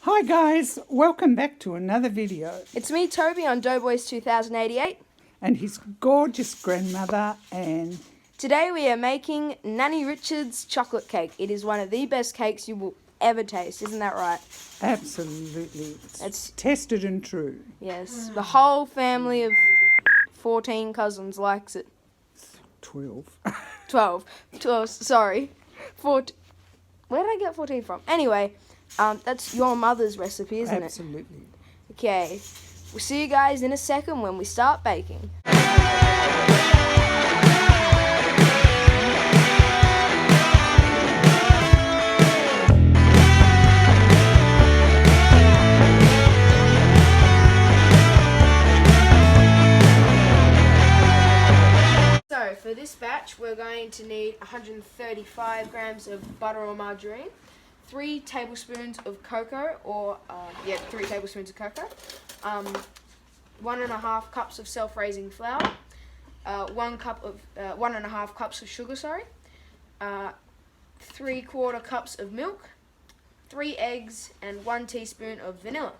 Hi guys, welcome back to another video. It's me, Toby, on Doughboys 2088. And his gorgeous grandmother Anne. Today we are making Nanny Richards chocolate cake. It is one of the best cakes you will ever taste, isn't that right? Absolutely. It's tested and true. Yes, the whole family of 14 cousins likes it. 12. 12, sorry. 14. Where did I get 14 from? Anyway, that's your mother's recipe, isn't it? Absolutely. Okay, we'll see you guys in a second when we start baking. So for this batch, we're going to need 135 grams of butter or margarine, 3 tablespoons of cocoa, or 3 tablespoons of cocoa, 1.5 cups of self-raising flour, 1.5 cups of sugar, 3/4 cups of milk, 3 eggs, and 1 teaspoon of vanilla.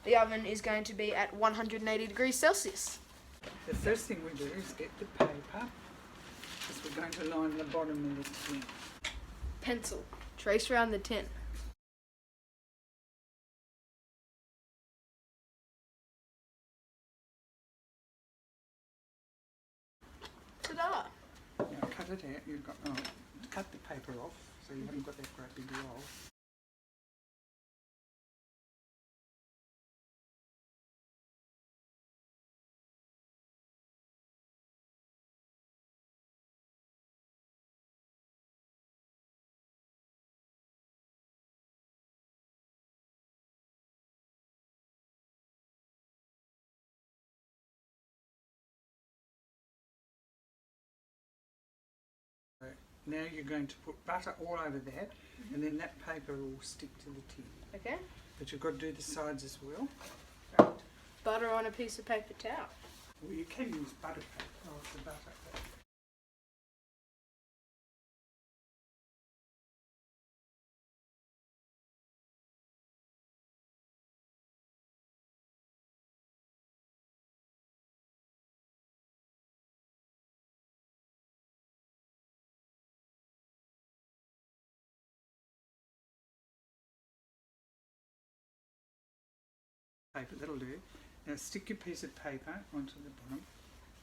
The oven is going to be at 180 degrees Celsius. The first thing we do is get the paper, because we're going to line the bottom of the tin. Pencil. Trace around the tin. Ta-da! Now cut it out. You've got cut the paper off, so you haven't got that great big roll. Now you're going to put butter all over that, and then that paper will stick to the tin. Okay. But you've got to do the sides as well. Right. Butter on a piece of paper towel. Well, you can use butter paper or the butter. Paper, that'll do. Now stick your piece of paper onto the bottom.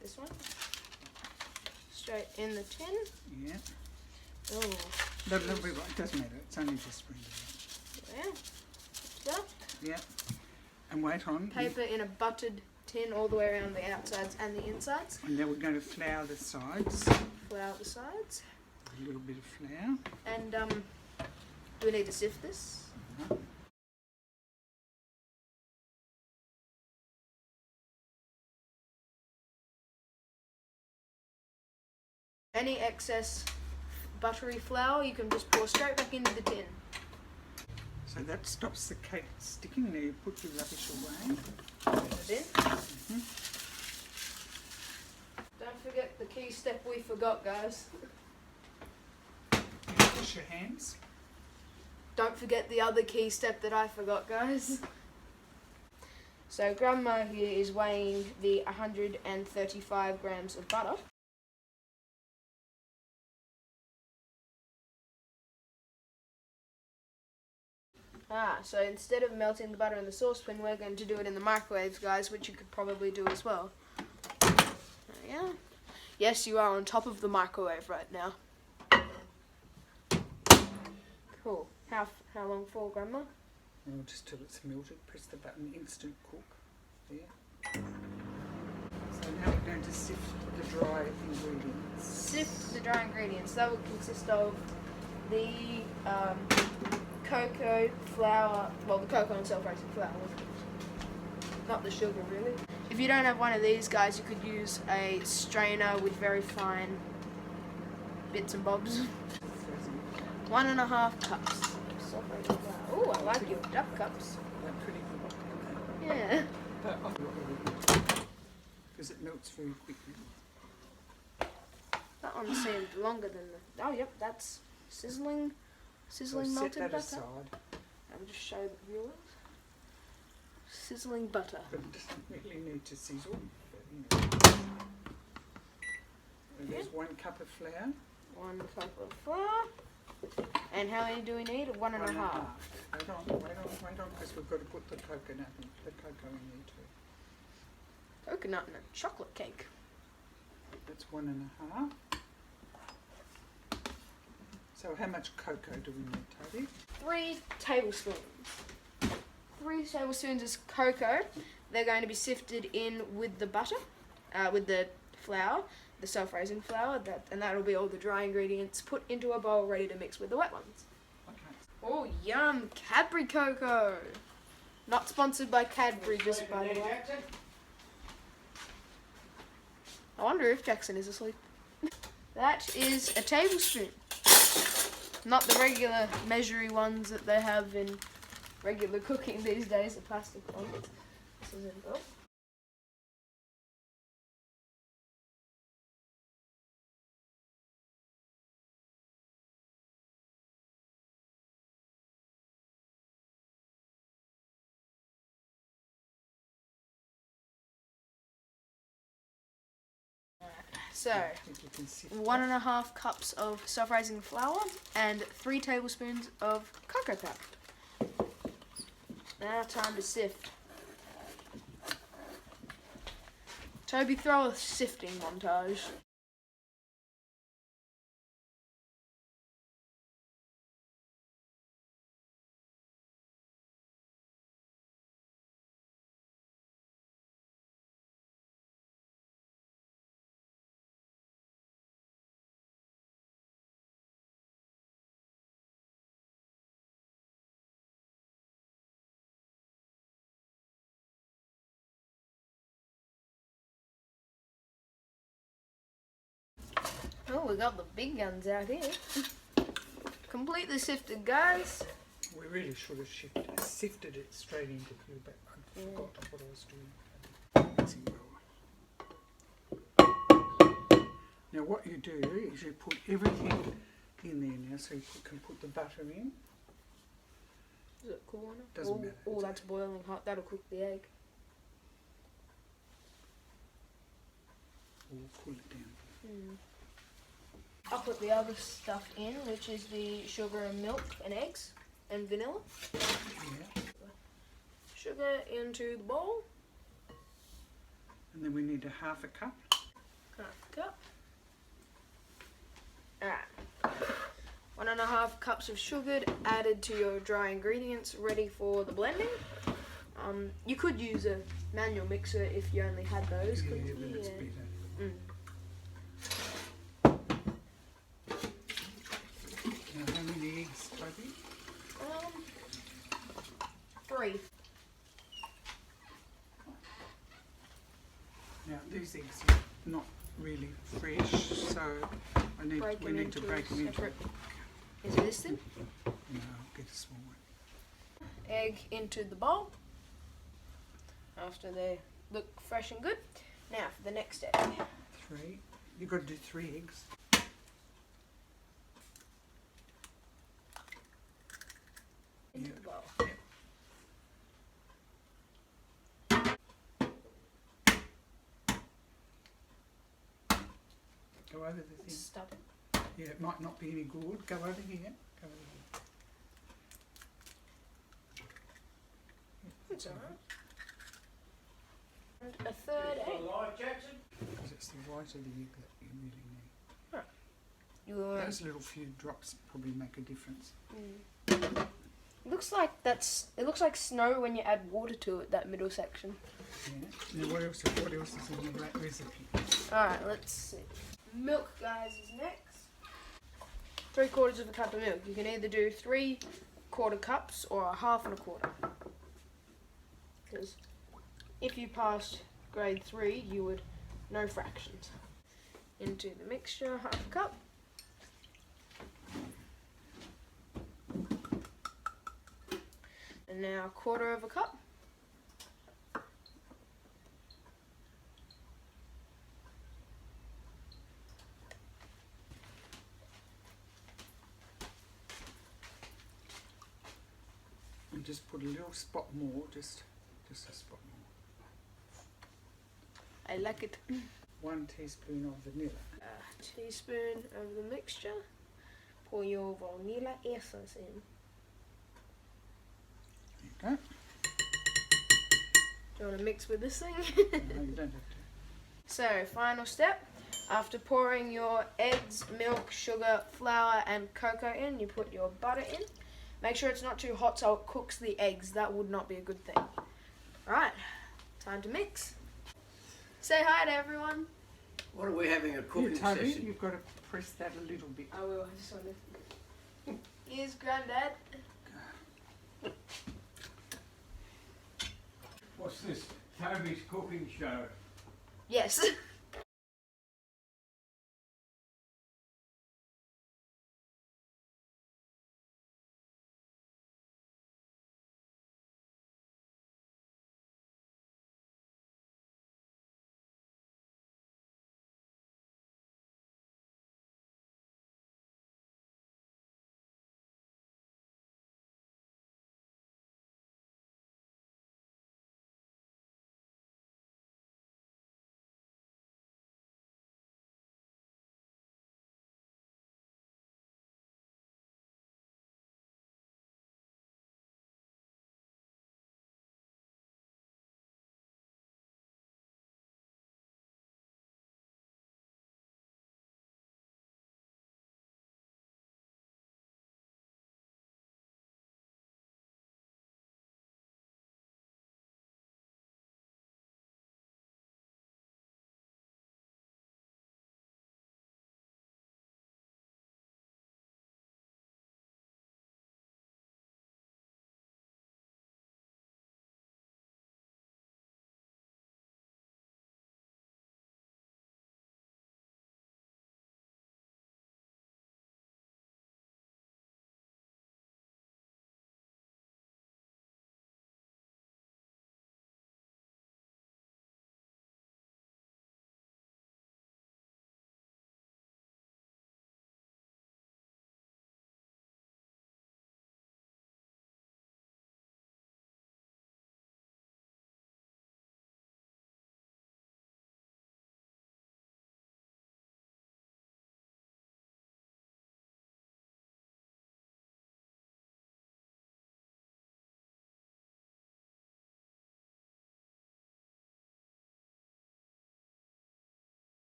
This one? Straight in the tin? Yeah. Oh. That'll be right. It doesn't matter. It's only just sprinkled. Yeah. That. Yeah. And wait on. Paper in a buttered tin all the way around the outsides and the insides. And now we're going to flour the sides. Flour the sides. A little bit of flour. And do we need to sift this? Uh-huh. Any excess buttery flour you can just pour straight back into the tin. So that stops the cake sticking. Now you put your rubbish away. Put it in. Mm-hmm. Don't forget the key step we forgot, guys. Wash your hands. Don't forget the other key step that I forgot, guys. So Grandma here is weighing the 135 grams of butter. So instead of melting the butter in the saucepan, we're going to do it in the microwave, guys, which you could probably do as well. Yeah. Yes, you are on top of the microwave right now. Cool. How long for, Grandma? Well, just till it's melted. Press the button. Instant cook. There. So now we're going to sift the dry ingredients. Sift the dry ingredients. That would consist of the cocoa, flour, well, the cocoa and self-raising flour, not the sugar really. If you don't have one of these, guys, you could use a strainer with very fine bits and bobs. 1.5 cups of self-raising flour. Oh, I like your duck cups. They're pretty good. Yeah. Because it melts very quickly. That one seemed longer than the... Oh, yep, that's sizzling So melted set that butter. aside. I'll just show the viewers. sizzling butter. But it doesn't really need to sizzle. But, you know. And there's 1 cup of flour. 1 cup of flour. And how many do we need? 1.5. Wait on, because we've got to put the cocoa in there too. Coconut and a chocolate cake. That's 1.5. So how much cocoa do we need, Toby? 3 tablespoons. 3 tablespoons is cocoa. They're going to be sifted in with the butter, with the flour, the self-raising flour, and that'll be all the dry ingredients put into a bowl ready to mix with the wet ones. Okay. Oh, yum! Cadbury cocoa. Not sponsored by Cadbury, just by the way. I wonder if Jackson is asleep. That is a tablespoon. Not the regular measury ones that they have in regular cooking these days, the plastic ones. This is in milk. So, I think you can sift 1.5 cups of self-raising flour and 3 tablespoons of cocoa powder. Now time to sift. Toby, throw a sifting montage. Oh, we got the big guns out here. Completely sifted, guys. We really should have sifted it straight into the but I forgot what I was doing. Mixing well. Now what you do is you put everything in there now, so you can put the butter in. Is it cool on it? Doesn't matter. Oh, that's boiling hot. That'll cook the egg. We'll cool it down. I'll put the other stuff in, which is the sugar and milk and eggs and vanilla. Yeah. Sugar into the bowl. And then we need a 1/2 cup. 1/2 cup. Alright. 1.5 cups of sugar added to your dry ingredients, ready for the blending. You could use a manual mixer if you only had those. Yeah, couldn't but you? it's better. Now how many eggs, Toby? 3. Now these eggs are not really fresh, so we need to break them into. separate. Is it this then? No, I'll get a small one. Egg into the bowl. After they look fresh and good. Now for the next step. 3. You've got to do 3 eggs. Into Yeah. the bowl. Go over the thing. Stop it. Yeah, it might not be any good. Go over here. Go over here. It's alright. And a third egg. Because it's the white of the egg that you really need. You will, Those little few drops probably make a difference. looks like it looks like snow when you add water to it, that middle section. Yeah. Now what else is in the black recipe? Alright, let's see. Milk, guys, is next. 3/4 cup of milk. You can either do 3/4 cups or 1/2 and 1/4. Because if you passed grade 3, you would know fractions. Into the mixture, 1/2 cup. And now 1/4 cup. And just put a little spot more, just Just a spot more. I like it. 1 teaspoon of vanilla. A teaspoon of the mixture. Pour your vanilla essence in. There you go. Do you want to mix with this thing? No, you don't have to. So, final step. After pouring your eggs, milk, sugar, flour and cocoa in, you put your butter in. Make sure it's not too hot so it cooks the eggs. That would not be a good thing. Right, time to mix. Say hi to everyone. What are we having a cooking Toby, session? you've got to press that a little bit. I will, I just wanted to... Here's Grandad. What's this? Toby's cooking show. Yes.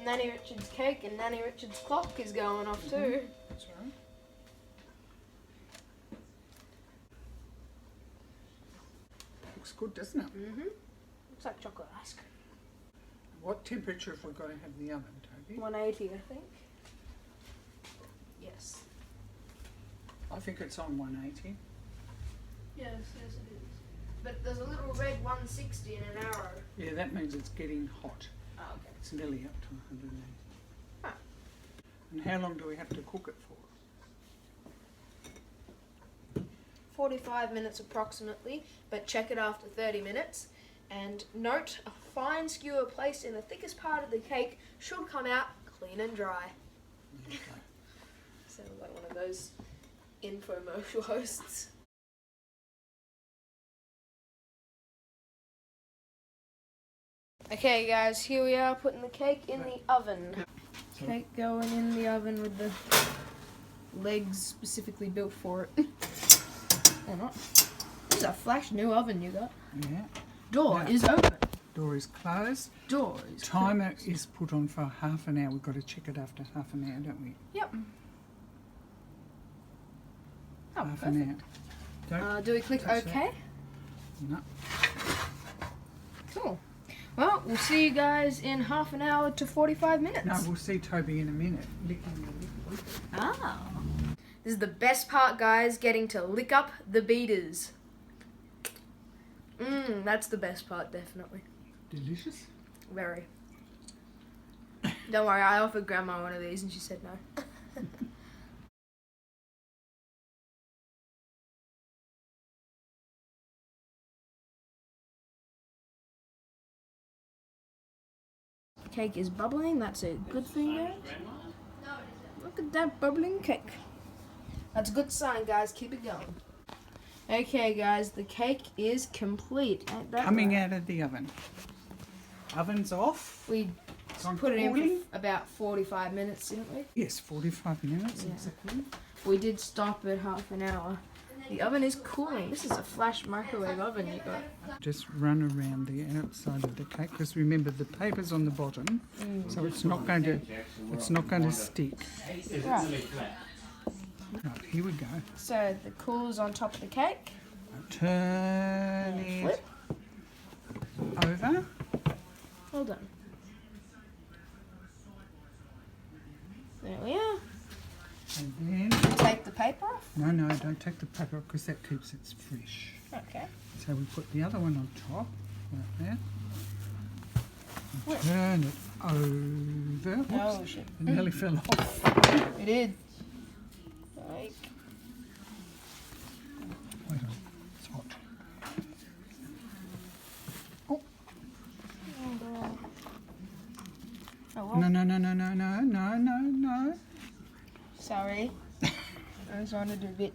Nanny Richards cake and Nanny Richards clock is going off too. That's all right. Looks good, doesn't it? Looks like chocolate ice cream. What temperature have we got to have the oven, Toby? 180, I think. Yes. I think it's on 180. Yes, it is. But there's a little red 160 and an arrow. Yeah, that means it's getting hot. Oh, okay. It's nearly up to 180. Huh. And how long do we have to cook it for? 45 minutes approximately, but check it after 30 minutes. And note, a fine skewer placed in the thickest part of the cake should come out clean and dry. Okay. Sounds like one of those infomercial hosts. Okay guys, here we are putting the cake in the oven. Cake going in the oven with the legs specifically built for it. Or not. This is a flash new oven you got. Yeah. Door No. is open. Door is closed. Door is Timer is put on for half an hour. We've got to check it after half an hour, don't we? Yep. Oh, Half perfect. an hour. Don't. Do we click touch OK? No. Cool. Well, we'll see you guys in half an hour to 45 minutes. No, we'll see Toby in a minute. Licking the liquid. Oh. This is the best part, guys, getting to lick up the beaters. That's the best part, definitely. Delicious. Very. Don't worry, I offered Grandma one of these and she said no. Cake is bubbling, that's a good thing, guys. Look at that bubbling cake. That's a good sign, guys. Keep it going. Okay, guys, the cake is complete. Ain't that Coming right? out of the oven. Oven's off. We It's on put it in cooling. for about 45 minutes, didn't we? Yes, 45 minutes Yeah. exactly. We did stop at half an hour. The oven is cooling. This is a flash microwave oven you got. Just run around the outside of the cake because remember the paper's on the bottom, so it's not going to stick. Right. Right, here we go. So the cooler's on top of the cake. Turn it Flip. over. Hold on. There we are. And then, Take the paper off. no, don't take the paper off because that keeps it fresh. Okay. So we put the other one on top, like that. Where? Turn it over. Whoops, Oh shit. it nearly fell off. It did. Like, Wait on, it's hot. Oh, oh well. no. Sorry. I just wanted a bit.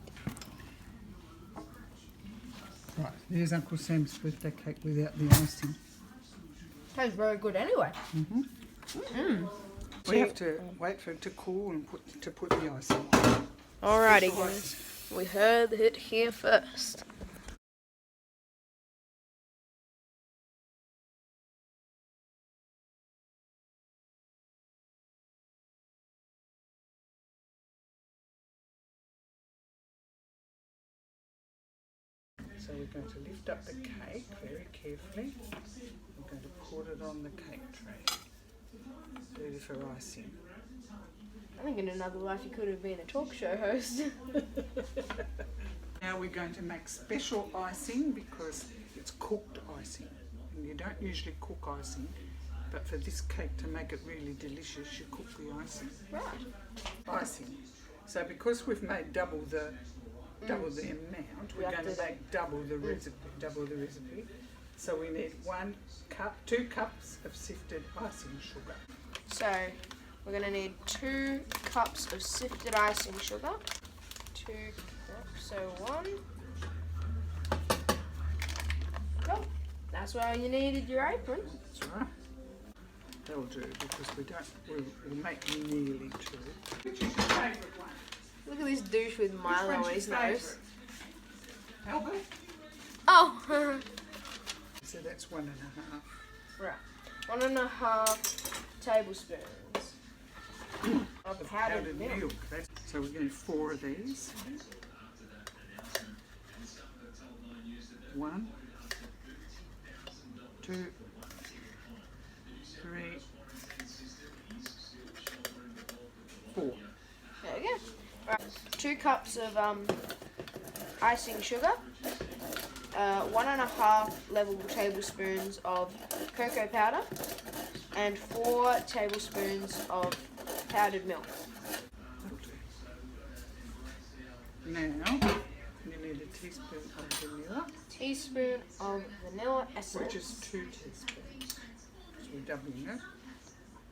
Right, there's Uncle Sam's birthday cake without the icing. Tastes very good anyway. We have to wait for it to cool and put the icing. Alrighty, guys. We heard it here first. So we're going to lift up the cake very carefully. We're going to put it on the cake tray, ready for icing. I think in another life you could have been a talk show host. Now we're going to make special icing because it's cooked icing. And you don't usually cook icing, but for this cake to make it really delicious, you cook the icing. Right. Icing. So because we've made double the amount, we're have going to to- make double the recipe. So we need 2 cups of sifted icing sugar. So we're going to need 2 cups of sifted icing sugar. 2 cups, so 1. Oh, that's why you needed your apron. That's right. That'll do because we'll make nearly 2. Which is your favourite one? Look at this douche with Milo on his nose. Albert? Oh! So that's 1.5. Right. 1.5 tablespoons of powdered milk. So we're getting 4 of these. 1, 2, 3, 4. There we go. Right. 2 cups of icing sugar. 1.5 level tablespoons of cocoa powder. And 4 tablespoons of powdered milk. That'll do. Now, you need a teaspoon of vanilla, Teaspoon of vanilla essence. which is 2 teaspoons. So we're doubling it,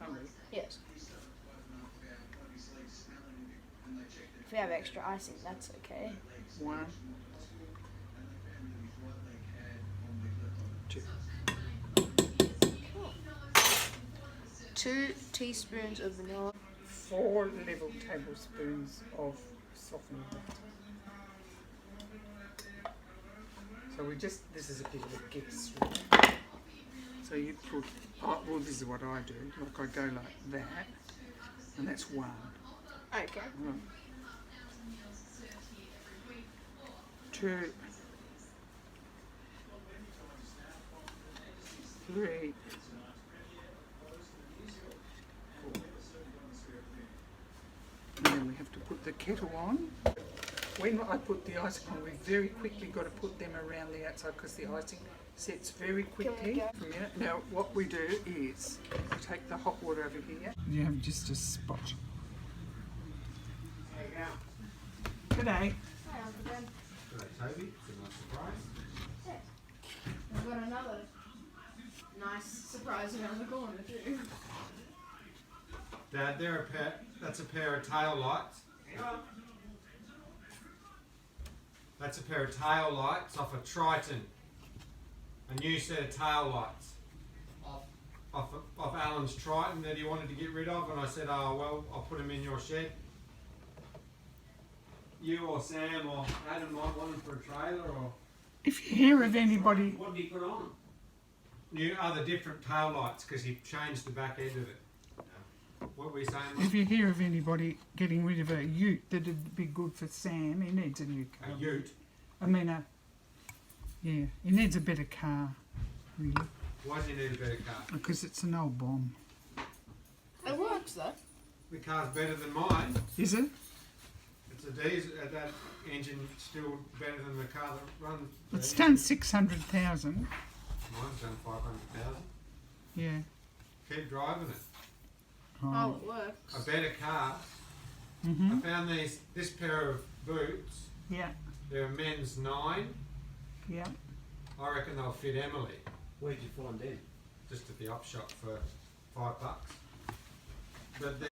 aren't we? Yes. If we have extra icing, that's okay. 1, 2. 2 teaspoons of vanilla. 4 level tablespoons of softened butter. So this is a bit of a guess, really. So you put, well, this is what I do. Like I go like that, and that's one. Okay. Right. Two, three, four. And then we have to put the kettle on. When I put the icing on, we've very quickly got to put them around the outside because the icing sets very quickly. For a minute. Now what we do is we take the hot water over here. You have just a spot. There you go. G'day. Hi, Uncle Ben. Good day, Toby. It's a nice surprise. We've got another nice surprise around the corner too. Dad, that's a pair of tail lights. That's a pair of tail lights off a Triton. A new set of tail lights. Off Alan's Triton that he wanted to get rid of, and I said, oh well, I'll put them in your shed. You or Sam or Adam might want them for a trailer, or If you hear of anybody, What did he put on? new other different tail lights because he changed the back end of it. What were you saying? if you hear of anybody getting rid of a ute that'd be good for Sam, he needs a new car. A ute. I mean, yeah, he needs a better car, really, Why does he need a better car? because it's an old bomb. It works though. The car's better than mine. Is it? It's a diesel. That engine still better than the car that runs. It's done 600,000. Mine's done 500,000. Yeah. Keep driving it. Oh, it works. A better car. Mhm. I found this pair of boots. Yeah. They're a men's 9. Yeah. I reckon they'll fit Emily. Where'd you find them? Just at the op shop for $5. But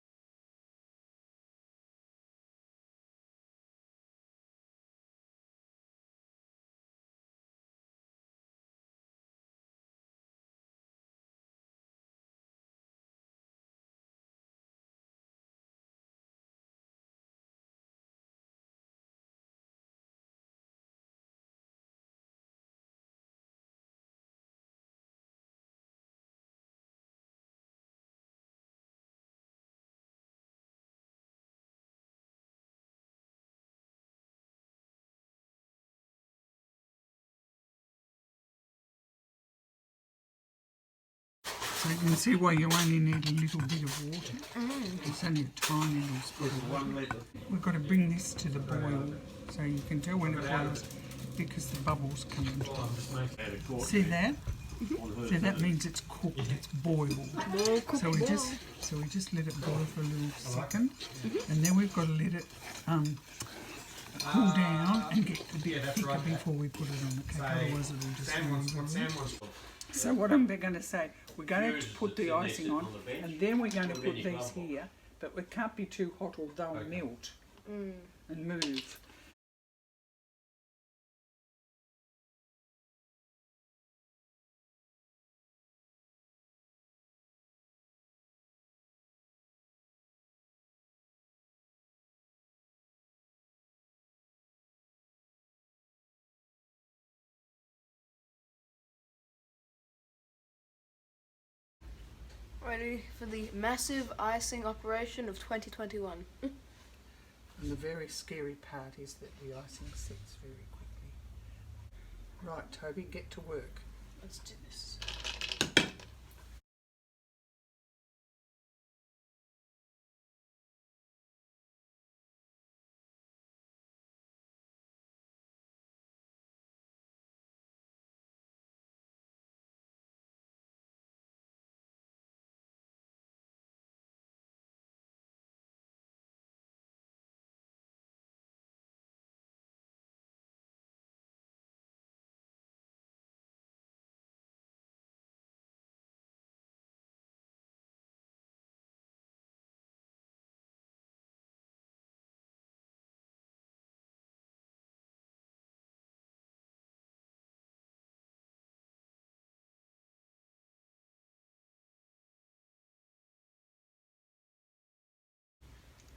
So you can see why you only need a little bit of water. It's only a tiny little spot of water. 1 litre. We've got to bring this to the boil so you can tell when it boils because the bubbles come into it. See that? So that means it's cooked, it's boiled. So we just let it boil for a little second, and then we've got to let it cool down and get a bit thicker before we put it on the cake. Otherwise it will just Sam wants what hang. Sam wants. So what I'm going to say, we're going to put the icing on, and then we're going to put these here, but we can't be too hot or they'll melt and move. Ready for the massive icing operation of 2021. And the very scary part is that the icing sets very quickly. Right, Toby, get to work. Let's do this.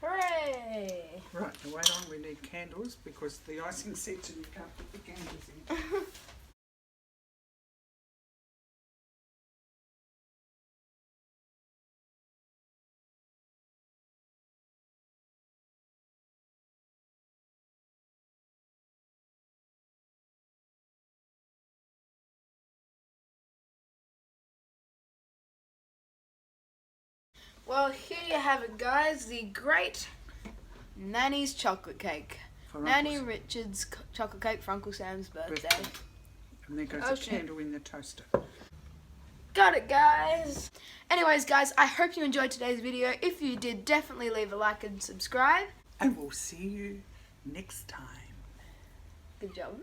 Hooray! Right, now wait on, we need candles because the icing sets and you can't put the candles in. Well, here you have it, guys. The great Nanny's chocolate cake. For Nanny Uncle's Richards chocolate cake for Uncle Sam's birthday. birthday. And there goes Oh, a shit. candle in the toaster. Got it, guys. Anyways, guys, I hope you enjoyed today's video. If you did, definitely leave a like and subscribe. And we'll see you next time. Good job.